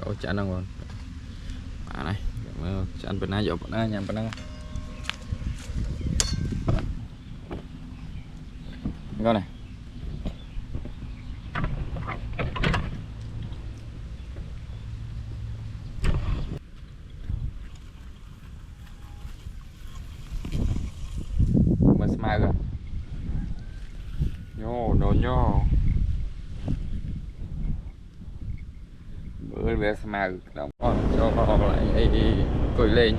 có chả năng còn này chăn bên này dọc bên này nhằm bên này con này mà smile rồi nhô đồ nhô bữa về smile động cho lại cười lên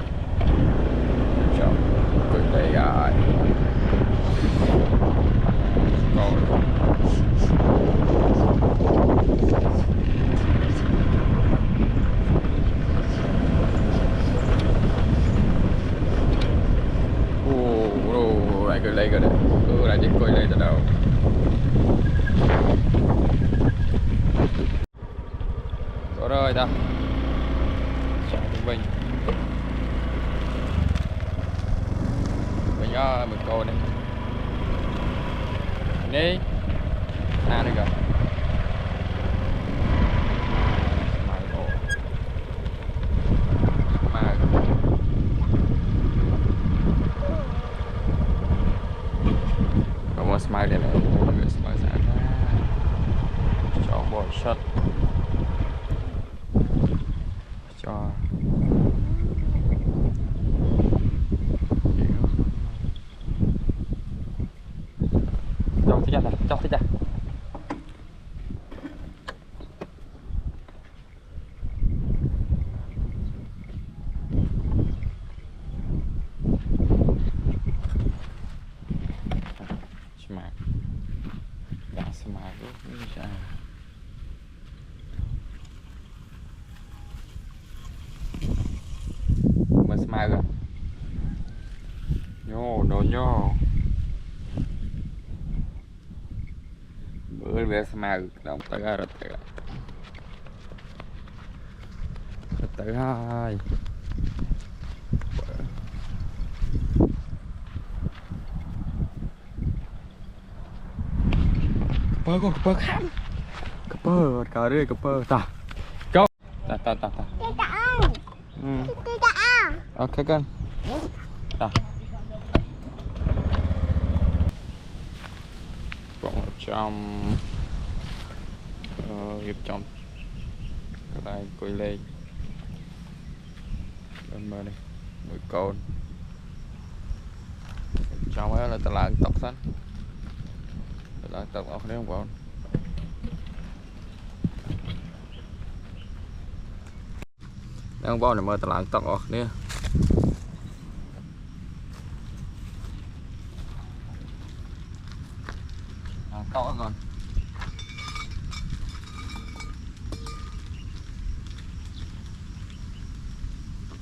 cho cười lên rồi lại cười lên rồi đấy lại đi cười lên từ đầu có rồi ta chọn mình mình cô này đi đây rồi smile đây này smile sáng cho bộ shot cho cho thích ra smile đã smile lúc mà smile rồi nhô đồ nhô bữa về smile động tới rồi tới hai cờ khám cờ đây cờ ta go ta ok con ta còn trong hiệp trong cái này cười lên bên đây người con trong ấy là ta lại tóc xanh là tập ở đây không còn đang bao này mơ ta lại tập ở đây to còn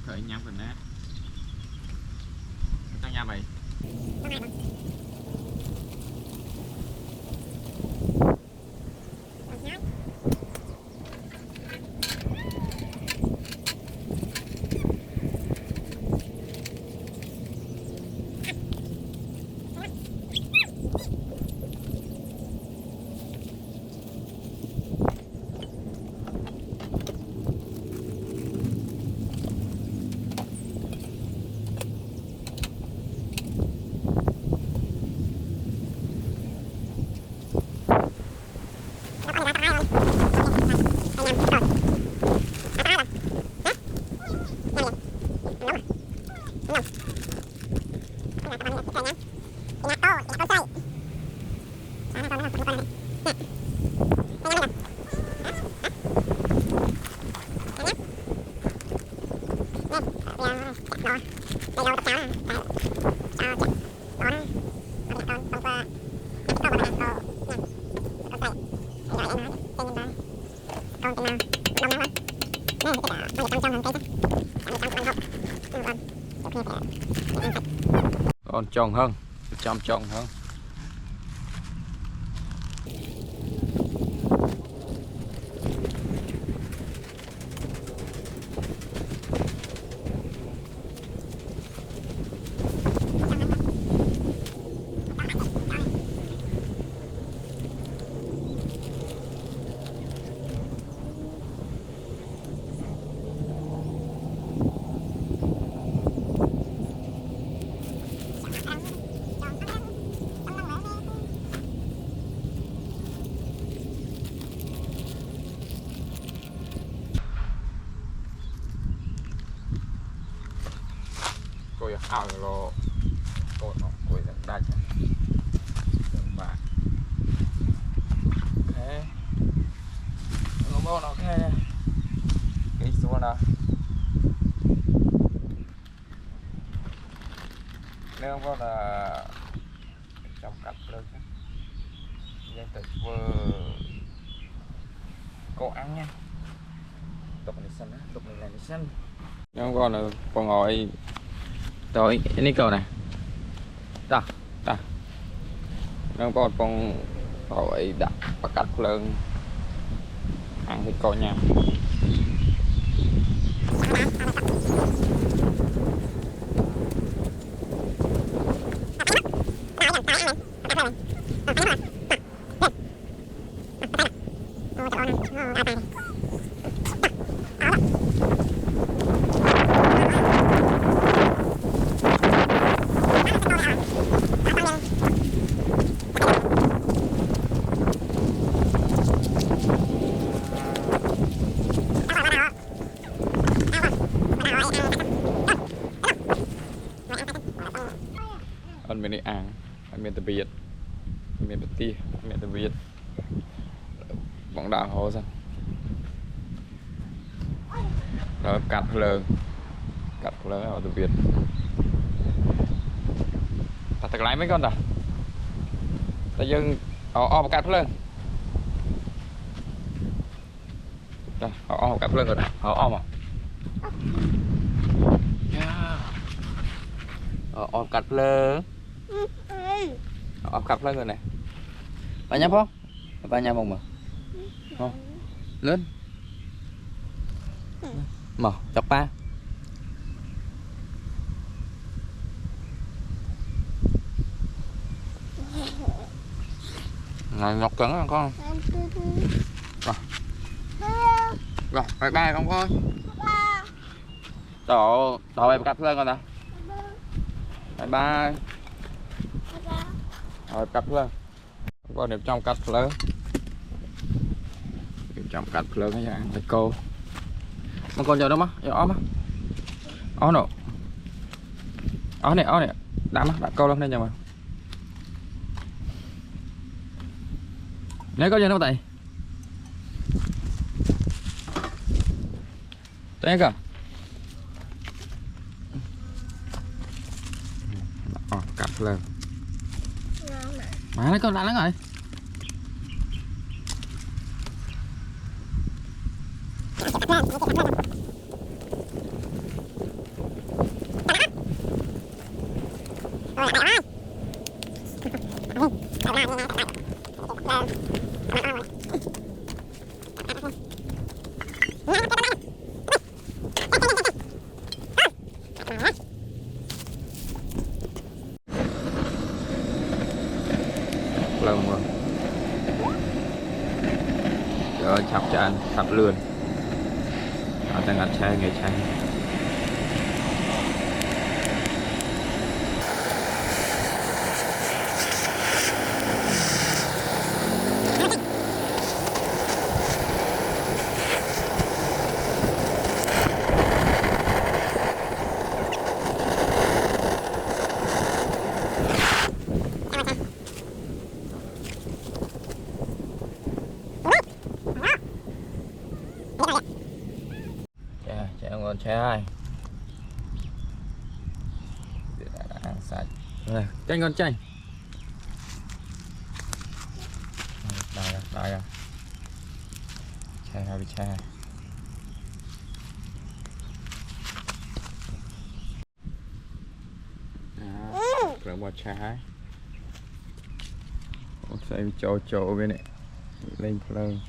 khởi nhắm mình nè trong nhà mày còn tròn hơn tròn hơn ao lo cột nó cuối dẫn đạch và thế nó bao nó khe cái số nào nếu có là trong cặp luôn dân tự vừa cô ăn nha tục này xanh á tục này là xanh nếu có là con ngồi rồi ini cầu này ta ta nếu có con rồi đặt bắt cắt lên ăn thì coi nha anh bên này ăn anh bên tập Việt anh bên tập tia anh bên tập Việt bóng đá hồ sao rồi cắt lớn ở tập Việt ta lái mấy con ta dừng o cắt lớn o cắt lớn rồi này o mà o cắt lớn cặp lên rồi này bà nhá không bà nhá mông mà không lớn mở chọc ba này ngọc cứng không con rồi bye bye con ơi đổ em cặp lên con nè bye bye rồi cắt lên qua đẹp trong cắt lớn trong cắt lớn cái dạng thầy cô mà con giờ đâu má giờ ốm á ó nè ó này đám đặt câu lên đây nhà mà nếu có gì đâu tại thế cả cắt lên mà nó con lạnh lắm rồi lần rồi rồi chọc cho anh chọc lươn ở đang ăn chay ngày chay ngon trai đã ăn sạch rồi chanh con chanh đây chai bị chai rồi một chai xem chỗ bên này lên lên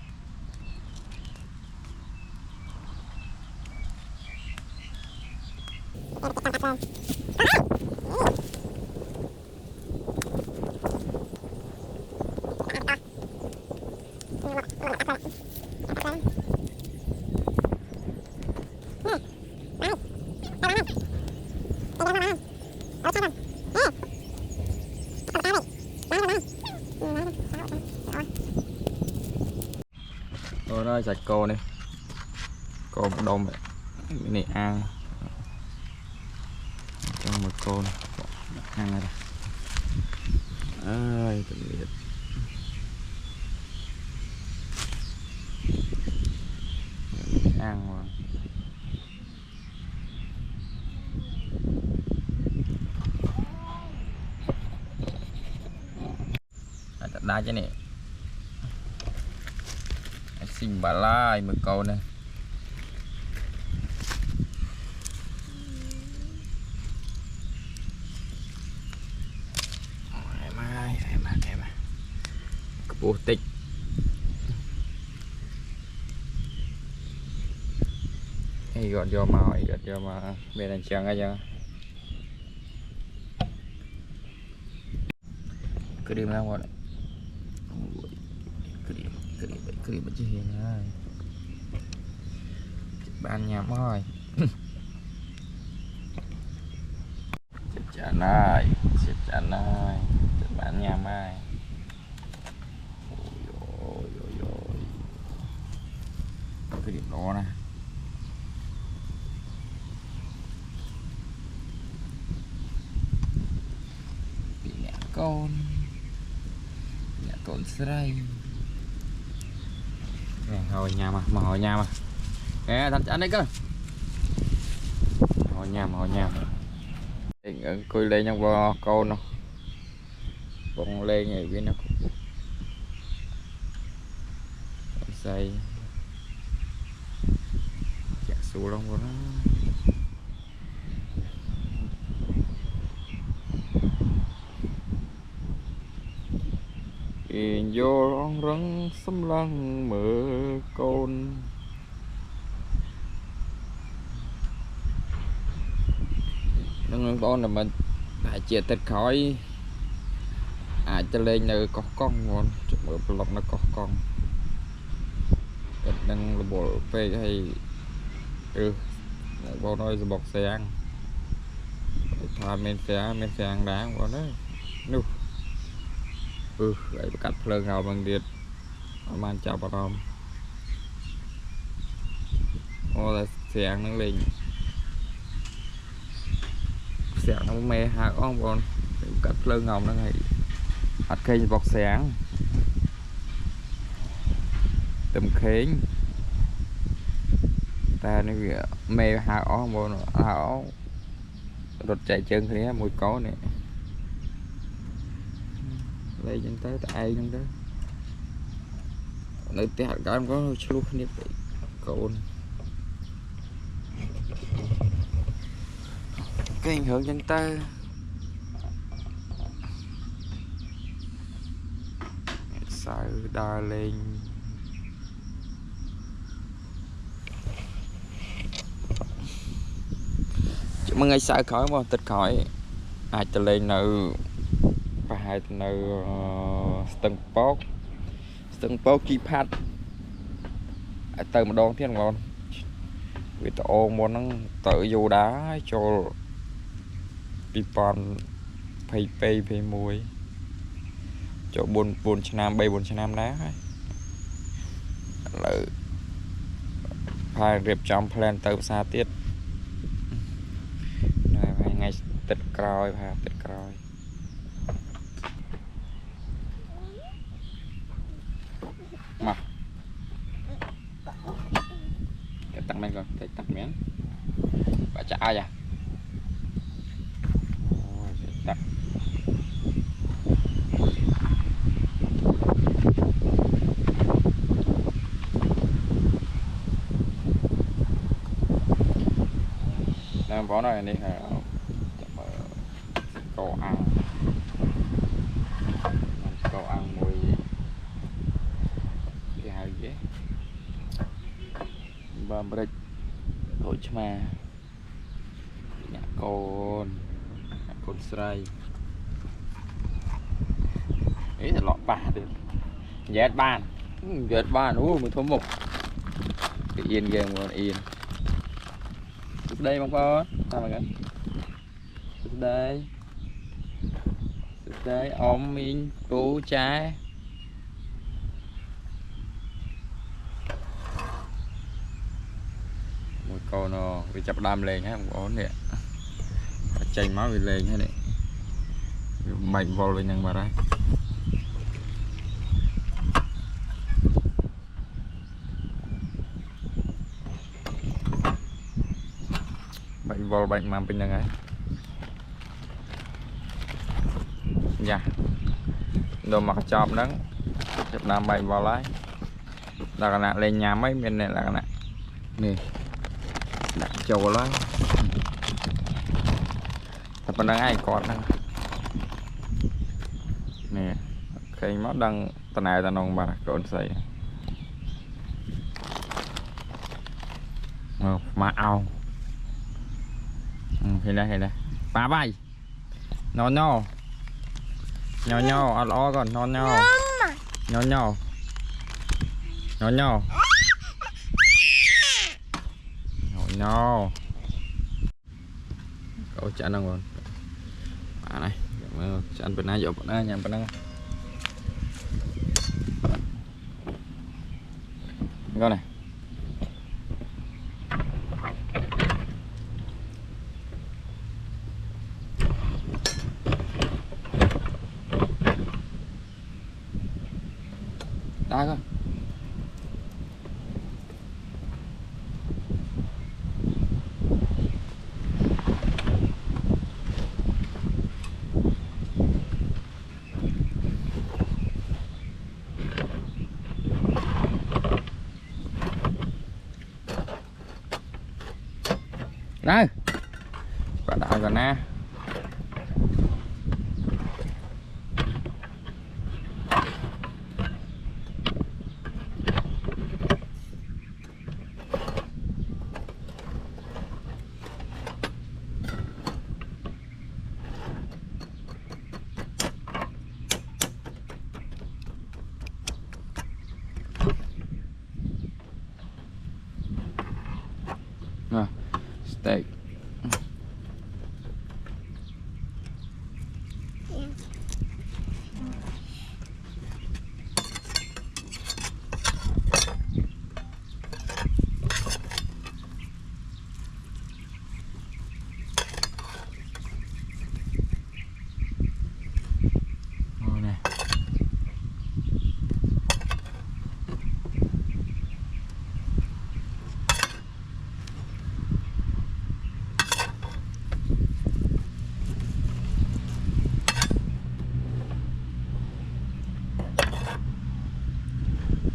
rồi đó sạch cô này cô đông này ăn trong một con hàng này ơi tạm biệt ăn rồi đặt đá chứ nè xin bà lai một câu này bố tích hay gọn vô màu gọn vô mà bên này chẳng ai chẳng cứ đi ra ngoài cứ đi bất chi hiền nha ban nhà mỏi chết chán này bán nhà mai cái điểm đó nè bị mẹ con sray nè hồi nhà mà hồi nhà mà nè thành anh đấy cơ hồi nhà coi lên trong bò con nó bông lên ngày bên nó xây chả số lông của nó vô rong rắn xâm lăng mở con nâng con là mình phải chia thịt khỏi cho lên nơi có con ngon mở lọc nó có con nâng là bộ phê hay bộ nói bọc xe ăn thà men xe ăn đá của nó nu lại cắt phơi ngào bằng điện man chào bà Tom ô là xe ăn nó lên xe nó mê hạ con còn cắt phơi ngào nó hay hạt cây bọc sáng tầm khến ta nó mê hạ ó bộ áo đột chạy chân thì mùi có nè lấy chân tới ai trong đó nơi hạt cái em có lúc nếp cồn cái ảnh hưởng chân tay sao đa lên chỉ mà ngày sai khỏi mà tịch khỏi ai cho lên nữ và hai nữ tầng bốc chi phát từ một đòn thiên ngon vì tao ôm muốn nó tự vô đá cho đi pan pay mùi cho buồn nam bay buồn nam đá lợi phải riệp trong plan từ xa tiết ngày tịch còi và tịch còi mà cái tặng mình rồi thấy tặng miếng và chả ai à tặng có này đi hả cầu ăn mùi cái hai ghế và break hội mà nhà con sray ấy là lọ bà được dệt bàn mình thua một cái yên game còn yên đây mong con sao mà đây ông mình cô trái một câu nó bị chập đam lên hay không có nè chạy máu về lên thế này bệnh vô lên nhằng bà đấy bệnh vô bệnh mà bên nhằng ấy dạ đồ mặc chòm đắng chụp nam bệnh vào lái là cái nạn lên nhà mấy bên này là cái nạn nè đặt châu lái tập đang ai còn đang nè cây máu đang tao này tao nông bà còn xây mà ao thì đây ba bay nó nhỏ ăn ó còn nó nhỏ cậu chán đâu còn này chán bên này bên này nhà bên này con này đá con đây quả đại còn na steak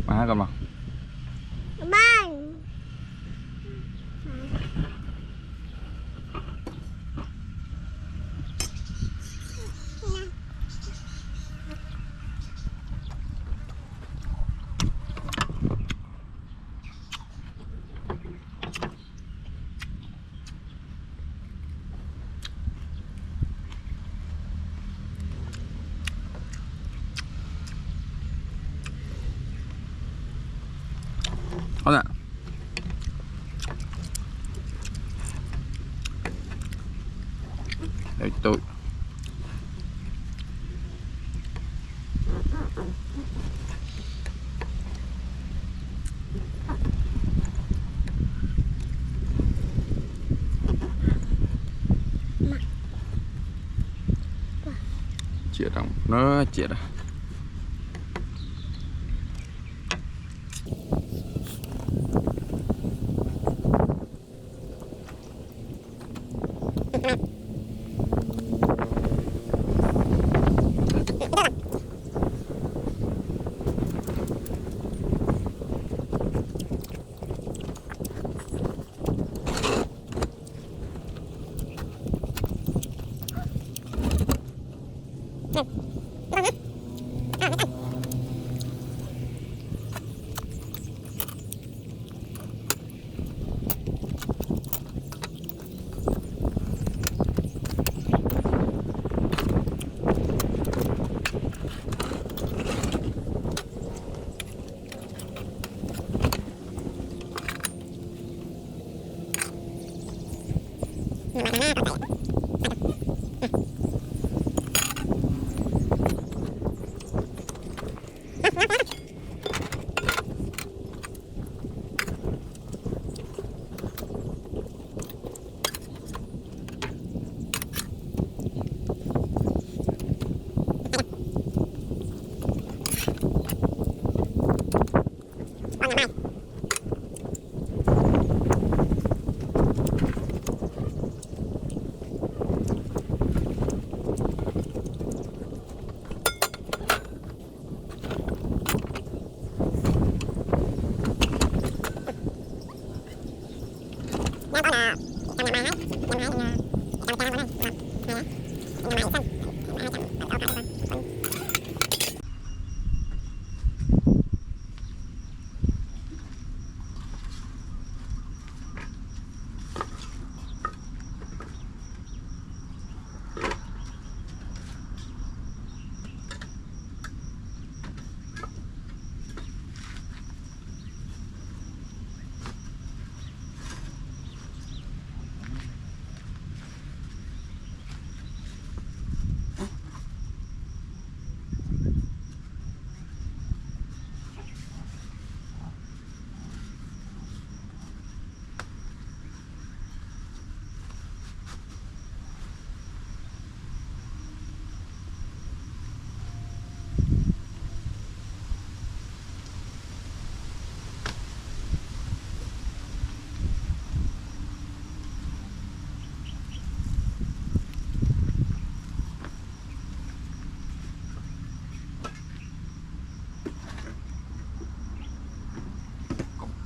má con mà thôi ạ đây tôi chia đồng nó chia ra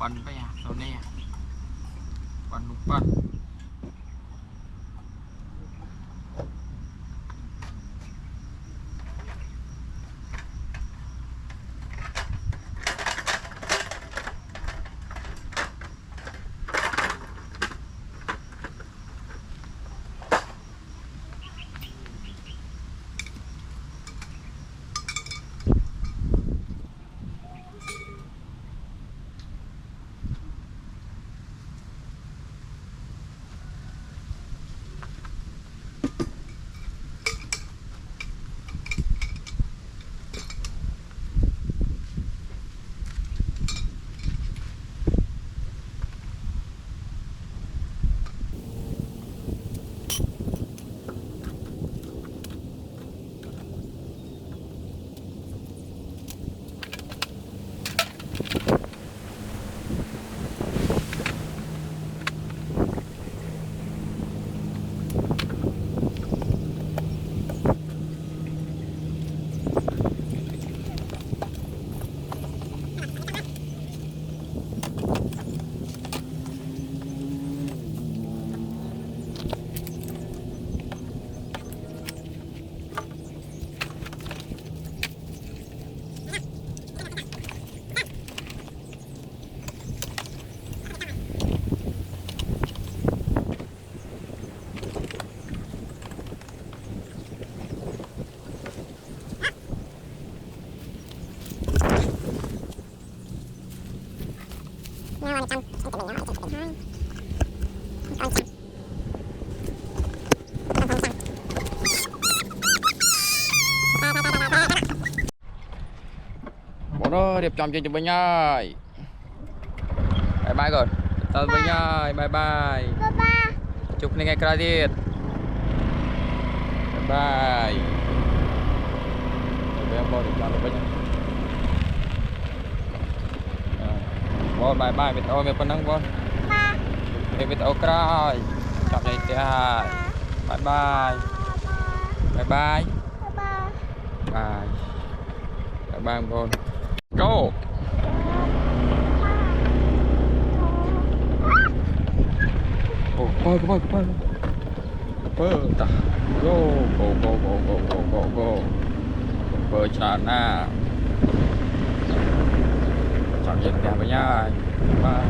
ปั่นไปอ่ะตอนนี้ปั่นลูกปั่นỦa điệp chồng cho bên nhai. Bye bye rồi. Tao bên nhai. Bye bye. Chúc ngày kredit. Bye bye. Bây giờ điệp chồng bên nhai. Bon bye bye. Biết ôi mấy phần năng bon. Biết ôi cray. Chọc này thế hai. Bye bye. Bye bye. Bye. Bye bye bon. Go. Oh, go. Ta. Go. Bơi tràn na. Chọn dịch nhà với nhau. Bye.